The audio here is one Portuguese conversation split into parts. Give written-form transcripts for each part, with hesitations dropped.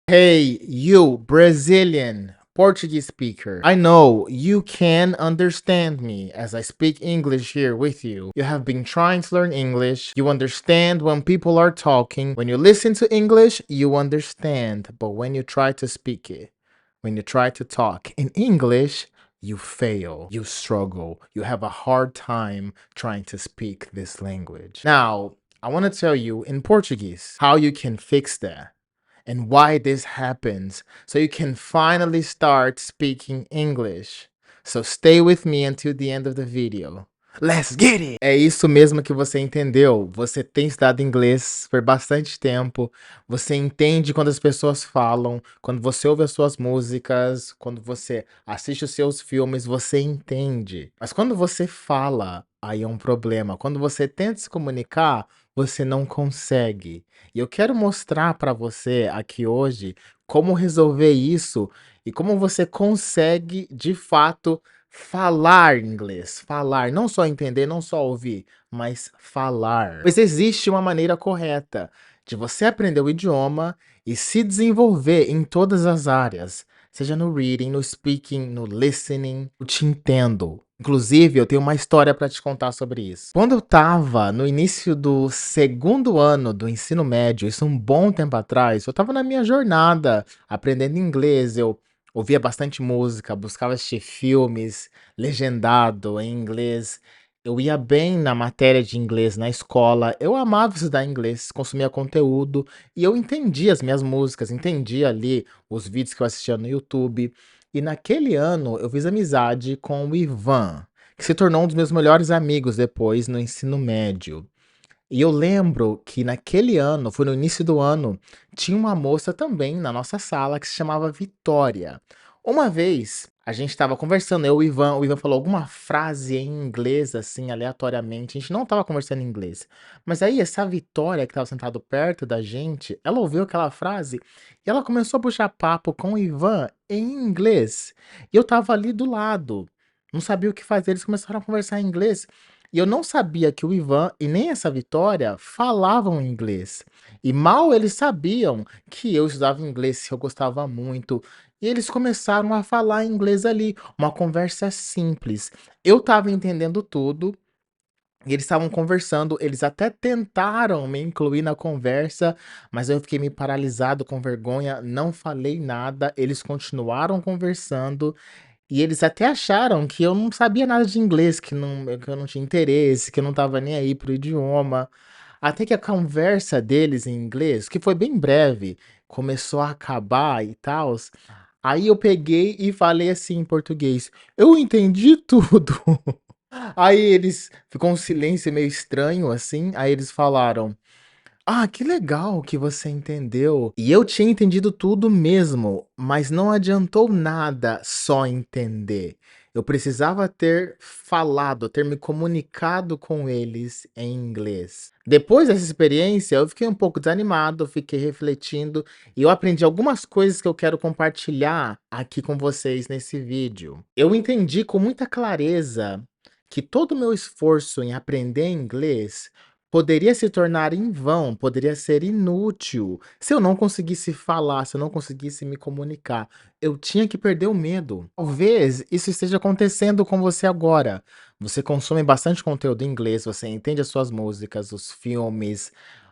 Hey, you Brazilian Portuguese speaker. I know you can understand me as I speak English here with you. You have been trying to learn English. You understand when people are talking. When you listen to English, you understand. But when you try to speak it, when you try to talk in English, you fail, you struggle, you have a hard time trying to speak this language. Now, I want to tell you in Portuguese how you can fix that and why this happens so you can finally start speaking English. So stay with me until the end of the video. Let's get it! É isso mesmo que você entendeu. Você tem estudado inglês por bastante tempo. Você entende quando as pessoas falam, quando você ouve as suas músicas, quando você assiste os seus filmes, você entende. Mas quando você fala, aí é um problema. Quando você tenta se comunicar, você não consegue. E eu quero mostrar para você aqui hoje como resolver isso e como você consegue, de fato, falar inglês. Falar, não só entender, não só ouvir, mas falar. Pois existe uma maneira correta de você aprender o idioma e se desenvolver em todas as áreas, seja no reading, no speaking, no listening. Eu te entendo. Inclusive, eu tenho uma história para te contar sobre isso. Quando eu estava no início do segundo ano do ensino médio, isso um bom tempo atrás, eu estava na minha jornada aprendendo inglês. Eu ouvia bastante música, buscava assistir filmes legendado em inglês. Eu ia bem na matéria de inglês na escola. Eu amava estudar inglês, consumia conteúdo e eu entendia as minhas músicas, entendia ali os vídeos que eu assistia no YouTube. E naquele ano eu fiz amizade com o Ivan, que se tornou um dos meus melhores amigos depois no ensino médio. E eu lembro que naquele ano, foi no início do ano, tinha uma moça também na nossa sala que se chamava Vitória. Uma vez a gente estava conversando, eu e o Ivan falou alguma frase em inglês, assim, aleatoriamente. A gente não estava conversando em inglês. Mas aí essa Vitória que estava sentado perto da gente, ela ouviu aquela frase e ela começou a puxar papo com o Ivan em inglês. E eu estava ali do lado, não sabia o que fazer, eles começaram a conversar em inglês. E eu não sabia que o Ivan e nem essa Vitória falavam inglês. E mal eles sabiam que eu estudava inglês, que eu gostava muito. E eles começaram a falar inglês ali, uma conversa simples. Eu estava entendendo tudo. E eles estavam conversando, eles até tentaram me incluir na conversa, mas eu fiquei meio paralisado com vergonha, não falei nada, eles continuaram conversando e eles até acharam que eu não sabia nada de inglês, que eu não tinha interesse, que eu não estava nem aí para o idioma. Até que a conversa deles em inglês, que foi bem breve, começou a acabar e tal. Aí eu peguei e falei assim em português: "Eu entendi tudo". Aí eles ficou um silêncio meio estranho assim, aí eles falaram: "Ah, que legal que você entendeu". E eu tinha entendido tudo mesmo, mas não adiantou nada só entender. Eu precisava ter falado, ter me comunicado com eles em inglês. Depois dessa experiência, eu fiquei um pouco desanimado, fiquei refletindo e eu aprendi algumas coisas que eu quero compartilhar aqui com vocês nesse vídeo. Eu entendi com muita clareza que todo o meu esforço em aprender inglês poderia se tornar em vão, poderia ser inútil, se eu não conseguisse falar, se eu não conseguisse me comunicar. Eu tinha que perder o medo. Talvez isso esteja acontecendo com você agora. Você consome bastante conteúdo em inglês, você entende as suas músicas, os filmes,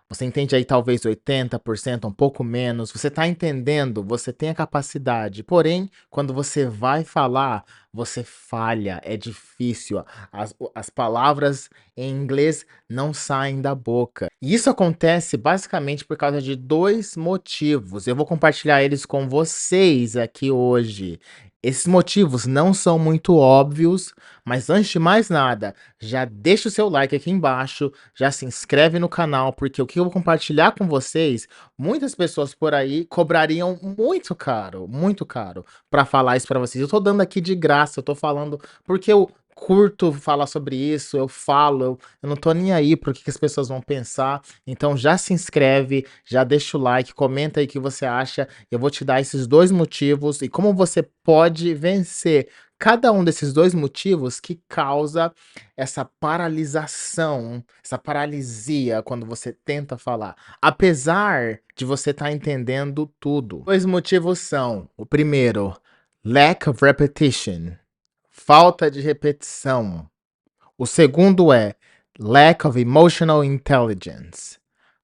você entende aí talvez 80%, um pouco menos, você está entendendo, você tem a capacidade. Porém, quando você vai falar, você falha, é difícil. As palavras em inglês não saem da boca. E isso acontece basicamente por causa de dois motivos. Eu vou compartilhar eles com vocês aqui hoje. Esses motivos não são muito óbvios, mas antes de mais nada, já deixa o seu like aqui embaixo, já se inscreve no canal, porque o que eu vou compartilhar com vocês, muitas pessoas por aí cobrariam muito caro para falar isso para vocês. Eu tô dando aqui de graça, eu tô falando porque eu curto falar sobre isso, eu falo, eu não tô nem aí para o que as pessoas vão pensar. Então já se inscreve, já deixa o like, comenta aí o que você acha. Eu vou te dar esses 2 motivos e como você pode vencer cada um desses 2 motivos que causa essa paralisação, essa paralisia quando você tenta falar, apesar de você estar entendendo tudo. 2 motivos são: o primeiro, lack of repetition, falta de repetição. O segundo é lack of emotional intelligence,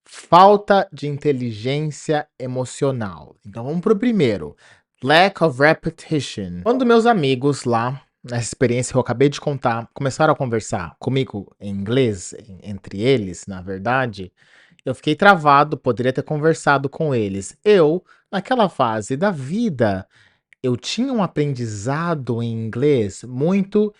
falta de inteligência emocional. Então vamos pro primeiro, lack of repetition. Quando meus amigos lá, nessa experiência que eu acabei de contar, começaram a conversar comigo em inglês, entre eles, na verdade, eu fiquei travado, poderia ter conversado com eles. Eu, naquela fase da vida, eu tinha um aprendizado em inglês muito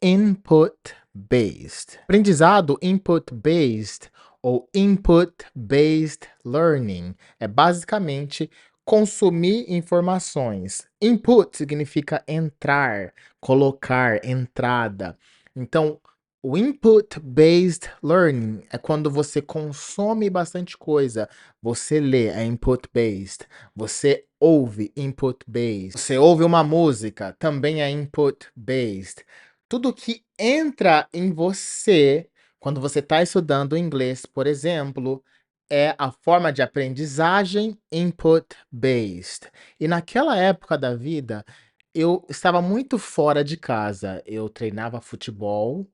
input based. Aprendizado input based ou input based learning é basicamente consumir informações. Input significa entrar, colocar, entrada. Então, o input based learning é quando você consome bastante coisa. Você lê, é input based. Você ouve, input based. Você ouve uma música, também é input based. Tudo que entra em você, quando você está estudando inglês, por exemplo, é a forma de aprendizagem input based. E naquela época da vida, eu estava muito fora de casa. Eu treinava futebol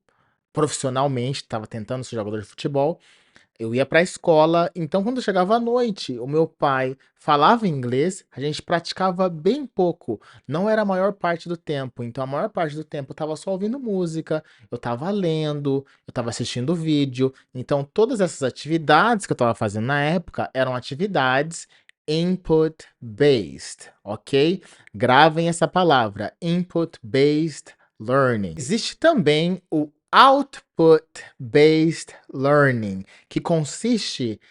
profissionalmente, estava tentando ser jogador de futebol. Eu ia para a escola, então quando chegava à noite, o meu pai falava inglês, a gente praticava bem pouco, não era a maior parte do tempo, então a maior parte do tempo eu estava só ouvindo música, eu estava lendo, eu estava assistindo vídeo, então todas essas atividades que eu estava fazendo na época eram atividades input based, ok? Gravem essa palavra, input based learning. Existe também o output based learning, que consiste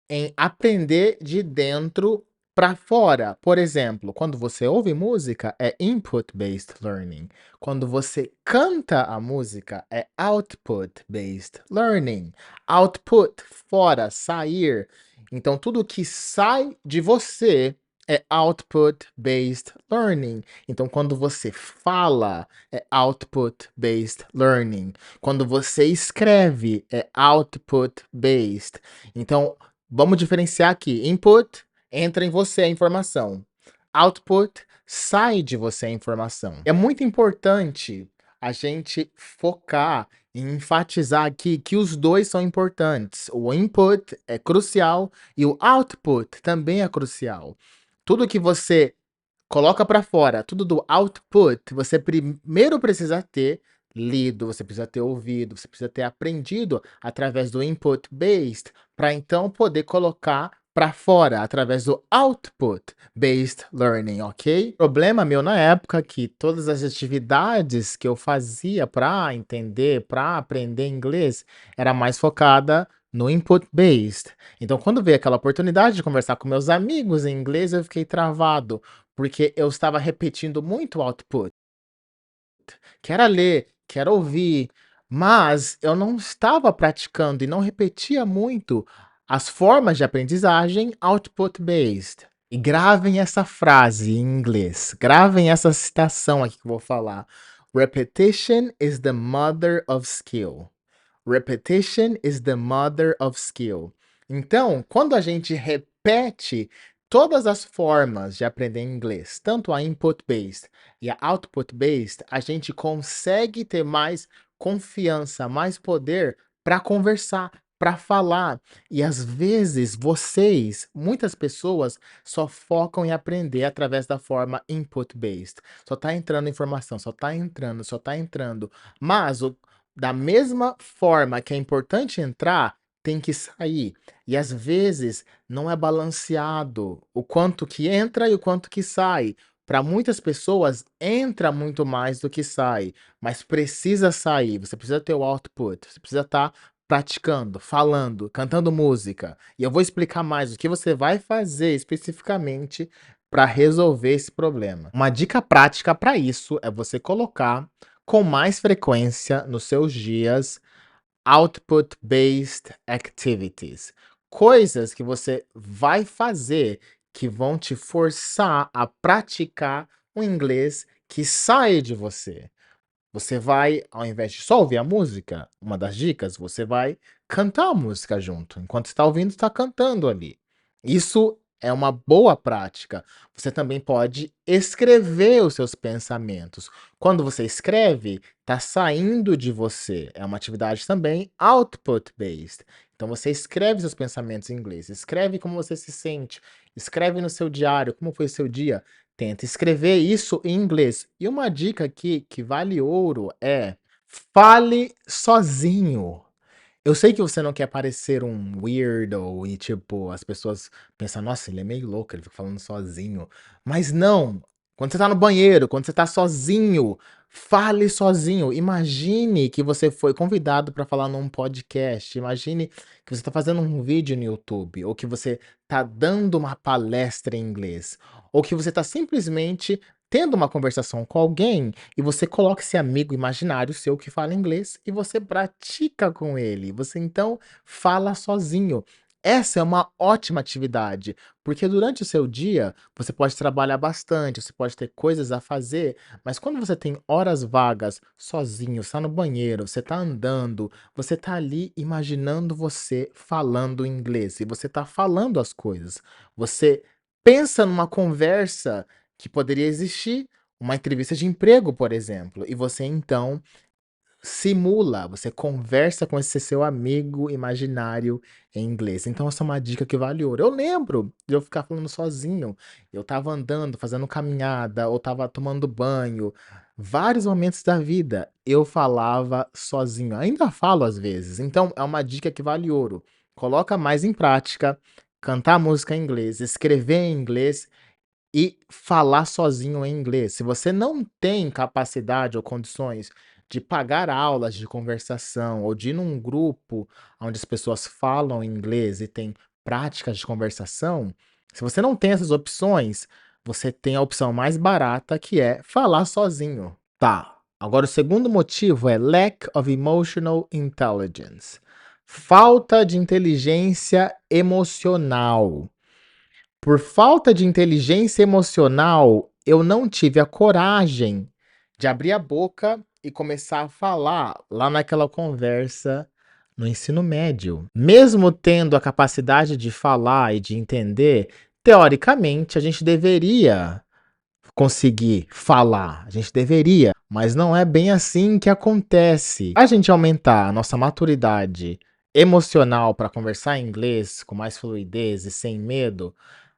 em aprender de dentro para fora. Por exemplo, quando você ouve música, é input-based learning. Quando você canta a música, é output-based learning. Output, fora, sair. Então, tudo que sai de você é output-based learning. Então, quando você fala, é output-based learning. Quando você escreve, é output-based. Então, vamos diferenciar aqui. Input entra em você a informação. Output sai de você a informação. É muito importante a gente focar e enfatizar aqui que os dois são importantes. O input é crucial e o output também é crucial. Tudo que você coloca para fora, tudo do output, você primeiro precisa ter lido, você precisa ter ouvido, você precisa ter aprendido através do input based, para então poder colocar para fora através do output based learning, ok? Problema meu na época que todas as atividades que eu fazia para entender, para aprender inglês, era mais focada no input based. Então, quando veio aquela oportunidade de conversar com meus amigos em inglês, eu fiquei travado, porque eu estava repetindo muito output. Quero ler, quero ouvir, mas eu não estava praticando e não repetia muito as formas de aprendizagem output based. E gravem essa frase em inglês, gravem essa citação aqui que eu vou falar. Repetition is the mother of skill. Repetition is the mother of skill. Então, quando a gente repete todas as formas de aprender inglês, tanto a input-based e a output-based, a gente consegue ter mais confiança, mais poder para conversar, para falar. E às vezes vocês, muitas pessoas, só focam em aprender através da forma input-based. Só tá entrando informação, só tá entrando, só tá entrando. Mas da mesma forma que é importante entrar, tem que sair. E às vezes não é balanceado o quanto que entra e o quanto que sai. Para muitas pessoas, entra muito mais do que sai, mas precisa sair. Você precisa ter o output, você precisa estar praticando, falando, cantando música. E eu vou explicar mais o que você vai fazer especificamente para resolver esse problema. Uma dica prática para isso é você colocar com mais frequência nos seus dias output-based activities. Coisas que você vai fazer que vão te forçar a praticar o inglês que sai de você. Você vai, ao invés de só ouvir a música, uma das dicas, você vai cantar a música junto. Enquanto está ouvindo, está cantando ali. Isso é uma boa prática. Você também pode escrever os seus pensamentos. Quando você escreve, está saindo de você. É uma atividade também output-based. Então você escreve seus pensamentos em inglês, escreve como você se sente, escreve no seu diário como foi o seu dia. Tenta escrever isso em inglês. E uma dica aqui que vale ouro é: fale sozinho. Eu sei que você não quer parecer um weirdo e, tipo, as pessoas pensam: "Nossa, ele é meio louco, ele fica falando sozinho". Mas não, quando você tá no banheiro, quando você tá sozinho, fale sozinho. Imagine que você foi convidado para falar num podcast, imagine que você tá fazendo um vídeo no YouTube, ou que você tá dando uma palestra em inglês, ou que você tá simplesmente tendo uma conversação com alguém e você coloca esse amigo imaginário seu que fala inglês e você pratica com ele. Você então fala sozinho. Essa é uma ótima atividade, porque durante o seu dia você pode trabalhar bastante, você pode ter coisas a fazer, mas quando você tem horas vagas sozinho, está no banheiro, você está andando, você está ali imaginando você falando inglês e você está falando as coisas. Você pensa numa conversa que poderia existir, uma entrevista de emprego, por exemplo, e você então simula, você conversa com esse seu amigo imaginário em inglês. Então essa é uma dica que vale ouro. Eu lembro de eu ficar falando sozinho, eu estava andando, fazendo caminhada, ou estava tomando banho, vários momentos da vida eu falava sozinho, ainda falo às vezes, então é uma dica que vale ouro. Coloca mais em prática, cantar música em inglês, escrever em inglês e falar sozinho em inglês. Se você não tem capacidade ou condições de pagar aulas de conversação ou de ir num grupo onde as pessoas falam inglês e tem práticas de conversação, se você não tem essas opções, você tem a opção mais barata que é falar sozinho. Tá. Agora o segundo motivo é lack of emotional intelligence. Falta de inteligência emocional. Por falta de inteligência emocional, eu não tive a coragem de abrir a boca e começar a falar lá naquela conversa no ensino médio. Mesmo tendo a capacidade de falar e de entender, teoricamente a gente deveria conseguir falar, a gente deveria, mas não é bem assim que acontece. A gente aumentar a nossa maturidade emocional para conversar em inglês com mais fluidez e sem medo,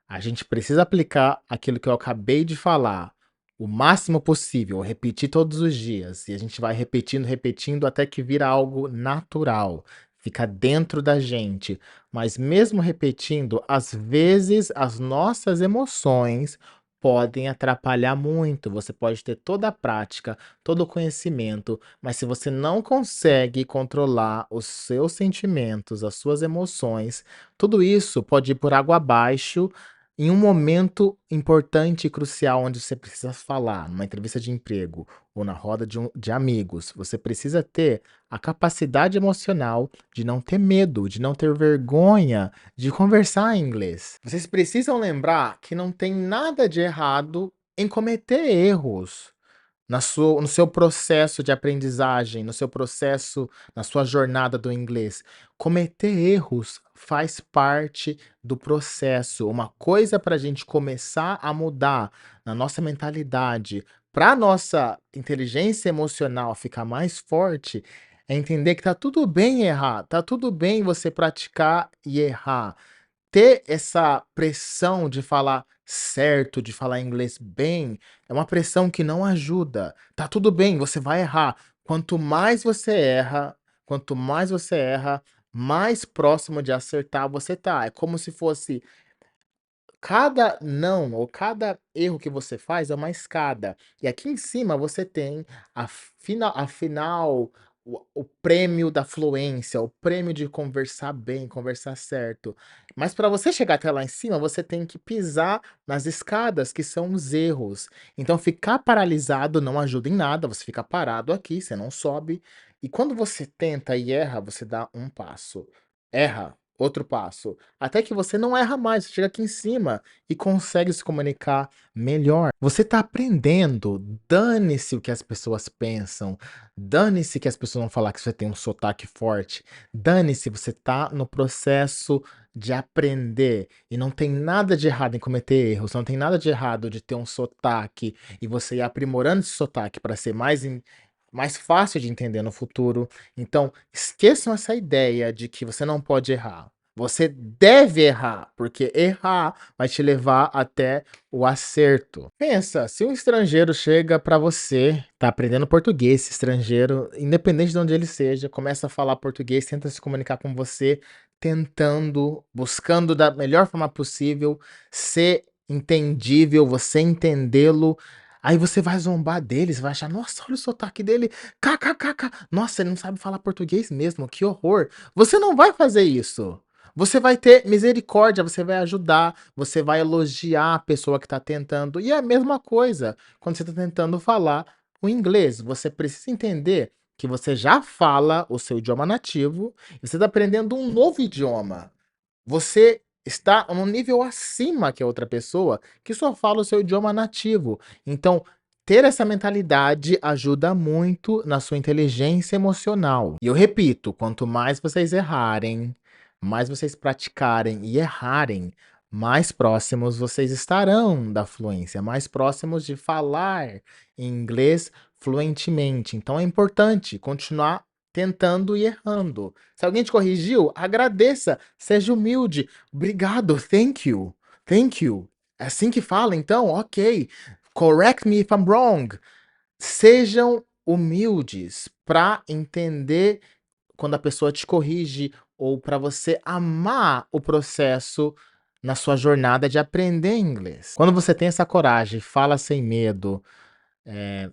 a gente precisa aplicar aquilo que eu acabei de falar o máximo possível, repetir todos os dias. E a gente vai repetindo, repetindo até que vira algo natural, fica dentro da gente. Mas mesmo repetindo, às vezes as nossas emoções podem atrapalhar muito. Você pode ter toda a prática, todo o conhecimento, mas se você não consegue controlar os seus sentimentos, as suas emoções, tudo isso pode ir por água abaixo em um momento importante e crucial onde você precisa falar, numa entrevista de emprego ou na roda de amigos, você precisa ter a capacidade emocional de não ter medo, de não ter vergonha de conversar em inglês. Vocês precisam lembrar que não tem nada de errado em cometer erros no seu processo de aprendizagem, no seu processo, na sua jornada do inglês. Cometer erros faz parte do processo. Uma coisa para a gente começar a mudar na nossa mentalidade, para a nossa inteligência emocional ficar mais forte, é entender que tá tudo bem errar, tá tudo bem você praticar e errar. Ter essa pressão de falar certo, de falar inglês bem, é uma pressão que não ajuda. Tá tudo bem, você vai errar. Quanto mais você erra, mais próximo de acertar você tá. É como se fosse cada não ou cada erro que você faz é uma escada. E aqui em cima você tem a final, o prêmio da fluência, o prêmio de conversar bem, conversar certo. Mas para você chegar até lá em cima, você tem que pisar nas escadas, que são os erros. Então ficar paralisado não ajuda em nada, você fica parado aqui, você não sobe. E quando você tenta e erra, você dá um passo. Erra, outro passo. Até que você não erra mais, você chega aqui em cima e consegue se comunicar melhor. Você está aprendendo, dane-se o que as pessoas pensam, dane-se que as pessoas vão falar que você tem um sotaque forte, dane-se, você tá no processo de aprender e não tem nada de errado em cometer erros, não tem nada de errado de ter um sotaque e você ir aprimorando esse sotaque para ser mais fácil de entender no futuro. Então, esqueçam essa ideia de que você não pode errar. Você deve errar, porque errar vai te levar até o acerto. Pensa, se um estrangeiro chega para você, tá aprendendo português, esse estrangeiro, independente de onde ele seja, começa a falar português, tenta se comunicar com você, tentando, buscando da melhor forma possível ser entendível, você entendê-lo. Aí você vai zombar dele, você vai achar, nossa, olha o sotaque dele, kkkk, nossa, ele não sabe falar português mesmo, que horror. Você não vai fazer isso. Você vai ter misericórdia, você vai ajudar, você vai elogiar a pessoa que está tentando. E é a mesma coisa quando você está tentando falar o inglês. Você precisa entender que você já fala o seu idioma nativo e você está aprendendo um novo idioma. Você está num nível acima que a outra pessoa que só fala o seu idioma nativo. Então, ter essa mentalidade ajuda muito na sua inteligência emocional. E eu repito, quanto mais vocês errarem, mais vocês praticarem e errarem, mais próximos vocês estarão da fluência, mais próximos de falar inglês fluentemente. Então é importante continuar tentando e errando. Se alguém te corrigiu, agradeça, seja humilde. Obrigado, thank you, thank you. É assim que fala, então? Ok. Correct me if I'm wrong. Sejam humildes para entender quando a pessoa te corrige ou para você amar o processo na sua jornada de aprender inglês. Quando você tem essa coragem, fala sem medo,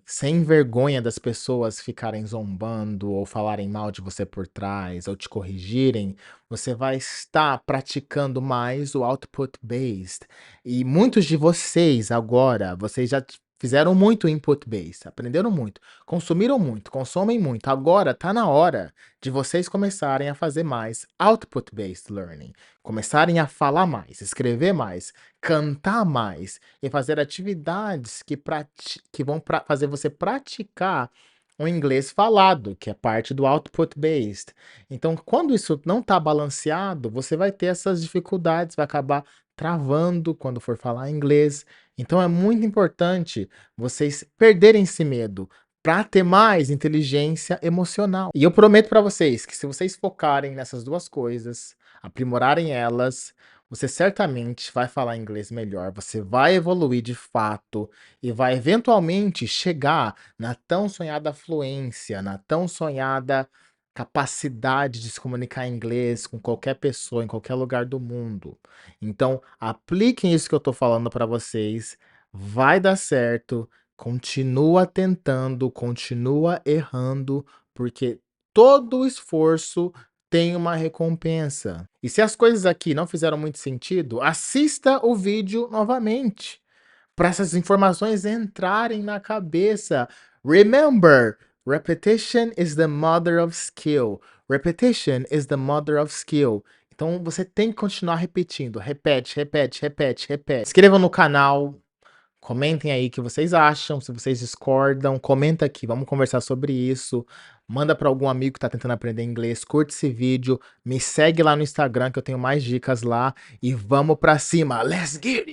sem vergonha das pessoas ficarem zombando ou falarem mal de você por trás ou te corrigirem, você vai estar praticando mais o output based. E muitos de vocês agora, vocês já fizeram muito input based, aprenderam muito, consumiram muito, consomem muito. Agora está na hora de vocês começarem a fazer mais output based learning, começarem a falar mais, escrever mais, cantar mais e fazer atividades que vão fazer você praticar o inglês falado, que é parte do output based. Então, quando isso não está balanceado, você vai ter essas dificuldades, vai acabar travando quando for falar inglês. Então, é muito importante vocês perderem esse medo para ter mais inteligência emocional. E eu prometo para vocês que se vocês focarem nessas duas coisas, aprimorarem elas, você certamente vai falar inglês melhor, você vai evoluir de fato e vai eventualmente chegar na tão sonhada fluência, na tão sonhada capacidade de se comunicar em inglês com qualquer pessoa, em qualquer lugar do mundo. Então, apliquem isso que eu estou falando para vocês, vai dar certo, continua tentando, continua errando, porque todo esforço tem uma recompensa. E se as coisas aqui não fizeram muito sentido, assista o vídeo novamente para essas informações entrarem na cabeça. Remember, repetition is the mother of skill. Repetition is the mother of skill. Então você tem que continuar repetindo. Repete, repete, repete, repete. Inscrevam no canal. Comentem aí o que vocês acham, se vocês discordam, comenta aqui, vamos conversar sobre isso. Manda para algum amigo que está tentando aprender inglês, curte esse vídeo, me segue lá no Instagram que eu tenho mais dicas lá e vamos para cima. Let's get it!